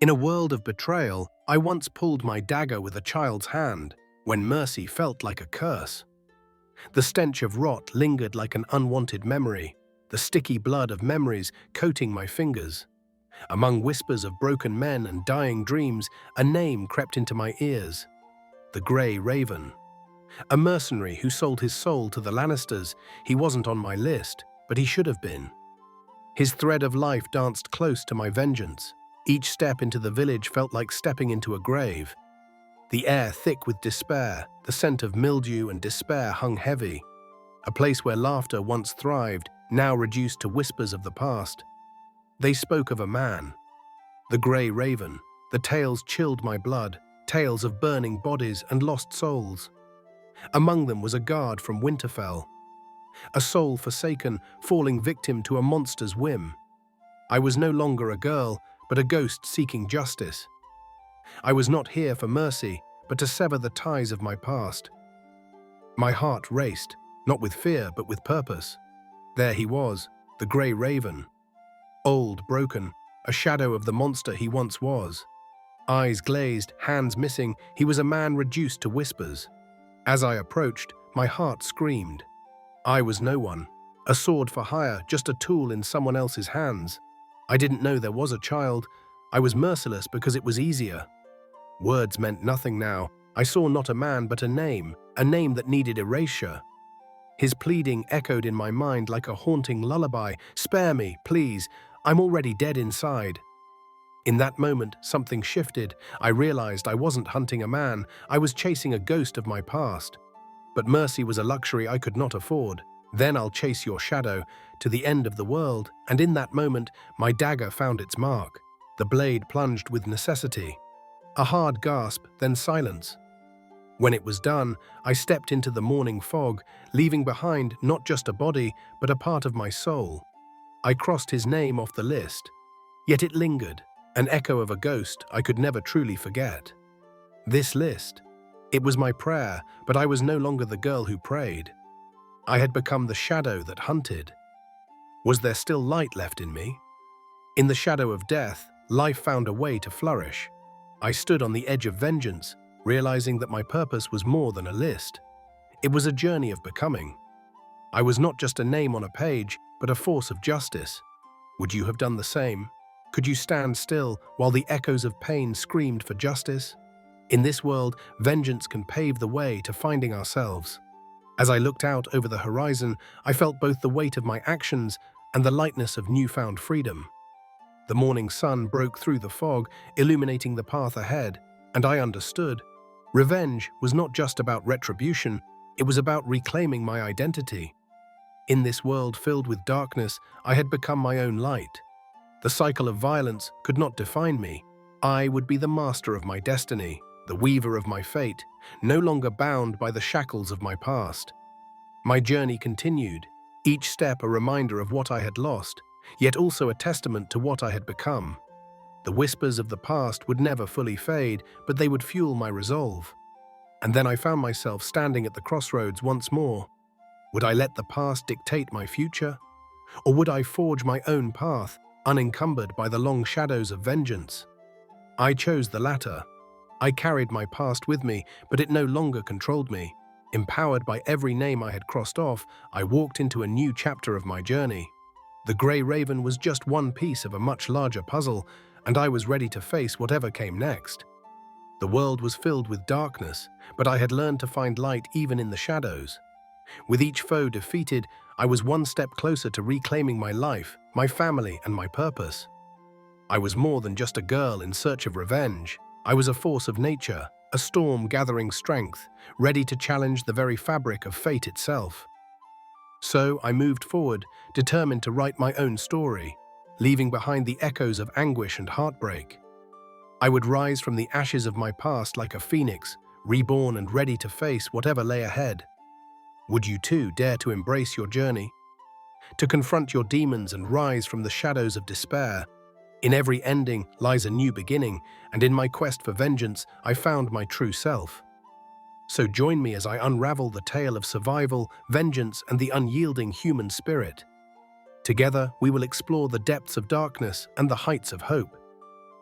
In a world of betrayal, I once pulled my dagger with a child's hand, when mercy felt like a curse. The stench of rot lingered like an unwanted memory, the sticky blood of memories coating my fingers. Among whispers of broken men and dying dreams, a name crept into my ears: the Grey Raven. A mercenary who sold his soul to the Lannisters. He wasn't on my list, but he should have been. His thread of life danced close to my vengeance. Each step into the village felt like stepping into a grave. The air thick with despair, the scent of mildew and despair hung heavy. A place where laughter once thrived, now reduced to whispers of the past. They spoke of a man, the Grey Raven. The tales chilled my blood, tales of burning bodies and lost souls. Among them was a guard from Winterfell, a soul forsaken, falling victim to a monster's whim. I was no longer a girl, but a ghost seeking justice. I was not here for mercy, but to sever the ties of my past. My heart raced, not with fear, but with purpose. There he was, the Grey Raven. Old, broken, a shadow of the monster he once was. Eyes glazed, hands missing, he was a man reduced to whispers. As I approached, my heart screamed. I was no one, a sword for hire, just a tool in someone else's hands. I didn't know there was a child. I was merciless because it was easier. Words meant nothing now. I saw not a man but a name that needed erasure. His pleading echoed in my mind like a haunting lullaby. Spare me, please. I'm already dead inside. In that moment, something shifted. I realized I wasn't hunting a man. I was chasing a ghost of my past. But mercy was a luxury I could not afford. Then I'll chase your shadow to the end of the world, and in that moment, my dagger found its mark. The blade plunged with necessity. A hard gasp, then silence. When it was done, I stepped into the morning fog, leaving behind not just a body, but a part of my soul. I crossed his name off the list, yet it lingered, an echo of a ghost I could never truly forget. This list, it was my prayer, but I was no longer the girl who prayed. I had become the shadow that hunted. Was there still light left in me? In the shadow of death, life found a way to flourish. I stood on the edge of vengeance, realizing that my purpose was more than a list. It was a journey of becoming. I was not just a name on a page, but a force of justice. Would you have done the same? Could you stand still while the echoes of pain screamed for justice? In this world, vengeance can pave the way to finding ourselves. As I looked out over the horizon, I felt both the weight of my actions and the lightness of newfound freedom. The morning sun broke through the fog, illuminating the path ahead, and I understood. Revenge was not just about retribution, it was about reclaiming my identity. In this world filled with darkness, I had become my own light. The cycle of violence could not define me. I would be the master of my destiny, the weaver of my fate, no longer bound by the shackles of my past. My journey continued, each step a reminder of what I had lost, yet also a testament to what I had become. The whispers of the past would never fully fade, but they would fuel my resolve. And then I found myself standing at the crossroads once more. Would I let the past dictate my future? Or would I forge my own path, unencumbered by the long shadows of vengeance? I chose the latter. I carried my past with me, but it no longer controlled me. Empowered by every name I had crossed off, I walked into a new chapter of my journey. The Grey Raven was just one piece of a much larger puzzle, and I was ready to face whatever came next. The world was filled with darkness, but I had learned to find light even in the shadows. With each foe defeated, I was one step closer to reclaiming my life, my family, and my purpose. I was more than just a girl in search of revenge. I was a force of nature, a storm gathering strength, ready to challenge the very fabric of fate itself. So I moved forward, determined to write my own story, leaving behind the echoes of anguish and heartbreak. I would rise from the ashes of my past like a phoenix, reborn and ready to face whatever lay ahead. Would you too dare to embrace your journey? To confront your demons and rise from the shadows of despair? In every ending lies a new beginning, and in my quest for vengeance, I found my true self. So join me as I unravel the tale of survival, vengeance, and the unyielding human spirit. Together, we will explore the depths of darkness and the heights of hope.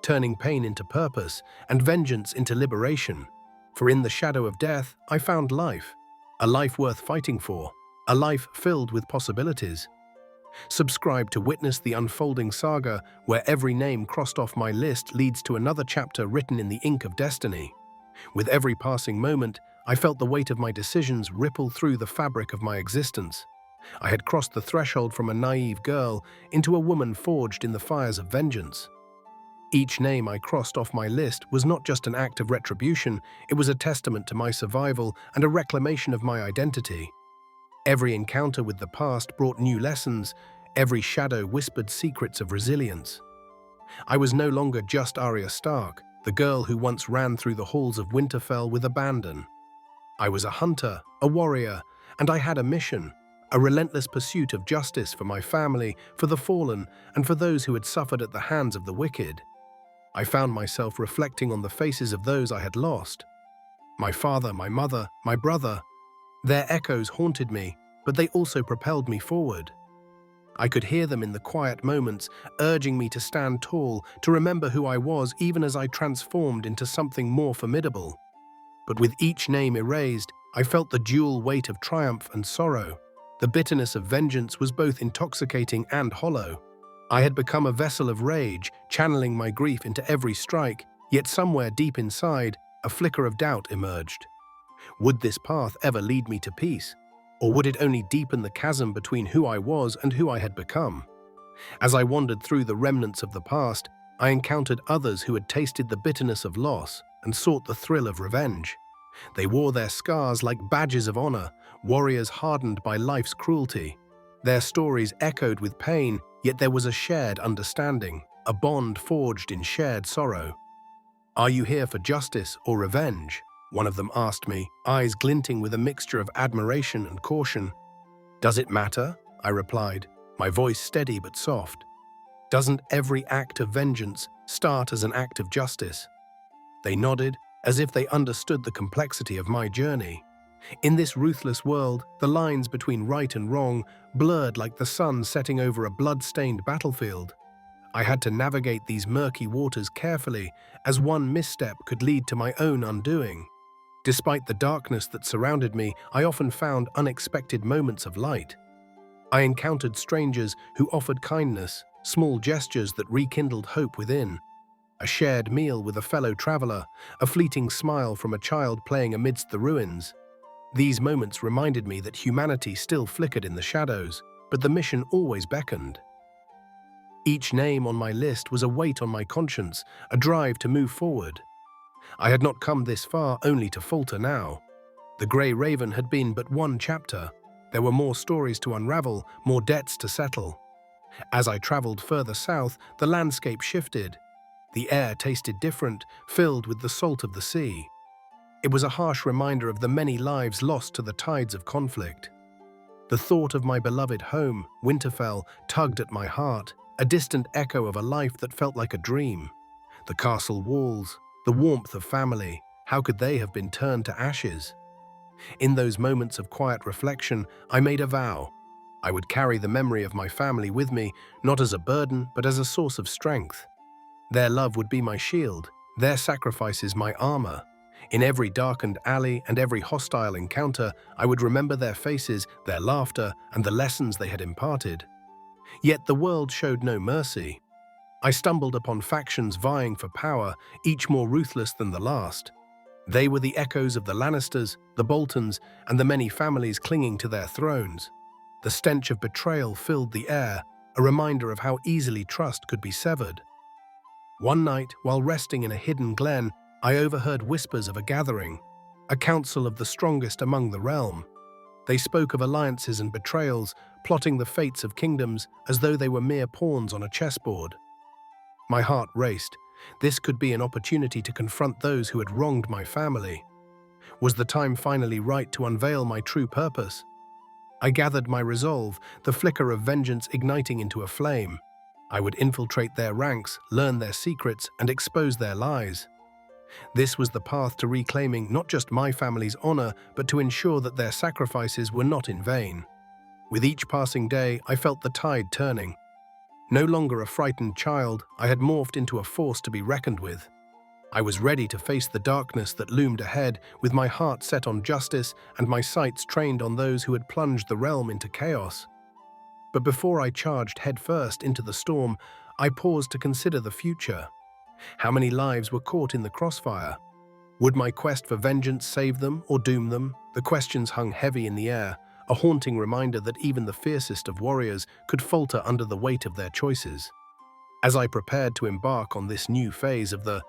turning pain into purpose and vengeance into liberation. For in the shadow of death, I found life, a life worth fighting for, a life filled with possibilities. Subscribe to witness the unfolding saga where every name crossed off my list leads to another chapter written in the ink of destiny. With every passing moment, I felt the weight of my decisions ripple through the fabric of my existence. I had crossed the threshold from a naive girl into a woman forged in the fires of vengeance. Each name I crossed off my list was not just an act of retribution, it was a testament to my survival and a reclamation of my identity. Every encounter with the past brought new lessons, every shadow whispered secrets of resilience. I was no longer just Arya Stark, the girl who once ran through the halls of Winterfell with abandon. I was a hunter, a warrior, and I had a mission, a relentless pursuit of justice for my family, for the fallen, and for those who had suffered at the hands of the wicked. I found myself reflecting on the faces of those I had lost. My father, my mother, my brother. Their echoes haunted me, but they also propelled me forward. I could hear them in the quiet moments, urging me to stand tall, to remember who I was even as I transformed into something more formidable. But with each name erased, I felt the dual weight of triumph and sorrow. The bitterness of vengeance was both intoxicating and hollow. I had become a vessel of rage, channeling my grief into every strike, yet somewhere deep inside, a flicker of doubt emerged. Would this path ever lead me to peace? Or would it only deepen the chasm between who I was and who I had become? As I wandered through the remnants of the past, I encountered others who had tasted the bitterness of loss and sought the thrill of revenge. They wore their scars like badges of honor, warriors hardened by life's cruelty. Their stories echoed with pain, yet there was a shared understanding, a bond forged in shared sorrow. "Are you here for justice or revenge?" one of them asked me, eyes glinting with a mixture of admiration and caution. "Does it matter?" I replied, my voice steady but soft. "Doesn't every act of vengeance start as an act of justice?" They nodded, as if they understood the complexity of my journey. In this ruthless world, the lines between right and wrong blurred like the sun setting over a blood-stained battlefield. I had to navigate these murky waters carefully, as one misstep could lead to my own undoing. Despite the darkness that surrounded me, I often found unexpected moments of light. I encountered strangers who offered kindness, small gestures that rekindled hope within. A shared meal with a fellow traveler, a fleeting smile from a child playing amidst the ruins. These moments reminded me that humanity still flickered in the shadows, but the mission always beckoned. Each name on my list was a weight on my conscience, a drive to move forward. I had not come this far only to falter now. The Grey Raven had been but one chapter. There were more stories to unravel, more debts to settle. As I traveled further south, the landscape shifted. The air tasted different, filled with the salt of the sea. It was a harsh reminder of the many lives lost to the tides of conflict. The thought of my beloved home, Winterfell, tugged at my heart, a distant echo of a life that felt like a dream. The castle walls, the warmth of family, how could they have been turned to ashes? In those moments of quiet reflection, I made a vow. I would carry the memory of my family with me, not as a burden, but as a source of strength. Their love would be my shield, their sacrifices my armor. In every darkened alley and every hostile encounter, I would remember their faces, their laughter, and the lessons they had imparted. Yet the world showed no mercy. I stumbled upon factions vying for power, each more ruthless than the last. They were the echoes of the Lannisters, the Boltons, and the many families clinging to their thrones. The stench of betrayal filled the air, a reminder of how easily trust could be severed. One night, while resting in a hidden glen, I overheard whispers of a gathering, a council of the strongest among the realm. They spoke of alliances and betrayals, plotting the fates of kingdoms as though they were mere pawns on a chessboard. My heart raced. This could be an opportunity to confront those who had wronged my family. Was the time finally right to unveil my true purpose? I gathered my resolve, the flicker of vengeance igniting into a flame. I would infiltrate their ranks, learn their secrets, and expose their lies. This was the path to reclaiming not just my family's honor, but to ensure that their sacrifices were not in vain. With each passing day, I felt the tide turning. No longer a frightened child, I had morphed into a force to be reckoned with. I was ready to face the darkness that loomed ahead, with my heart set on justice and my sights trained on those who had plunged the realm into chaos. But before I charged headfirst into the storm, I paused to consider the future. How many lives were caught in the crossfire? Would my quest for vengeance save them or doom them? The questions hung heavy in the air, a haunting reminder that even the fiercest of warriors could falter under the weight of their choices. As I prepared to embark on this new phase of the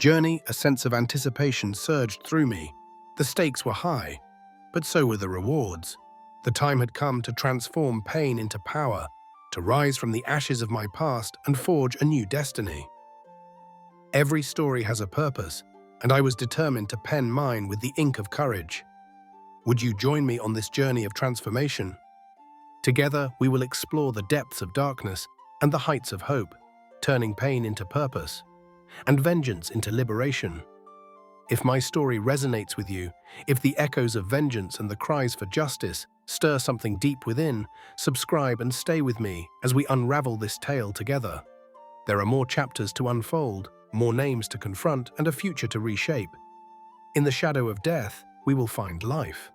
journey, a sense of anticipation surged through me. The stakes were high, but so were the rewards. The time had come to transform pain into power, to rise from the ashes of my past and forge a new destiny. Every story has a purpose, and I was determined to pen mine with the ink of courage. Would you join me on this journey of transformation? Together, we will explore the depths of darkness and the heights of hope, turning pain into purpose and vengeance into liberation. If my story resonates with you, if the echoes of vengeance and the cries for justice stir something deep within, subscribe and stay with me as we unravel this tale together. There are more chapters to unfold, more names to confront, and a future to reshape. In the shadow of death, we will find life.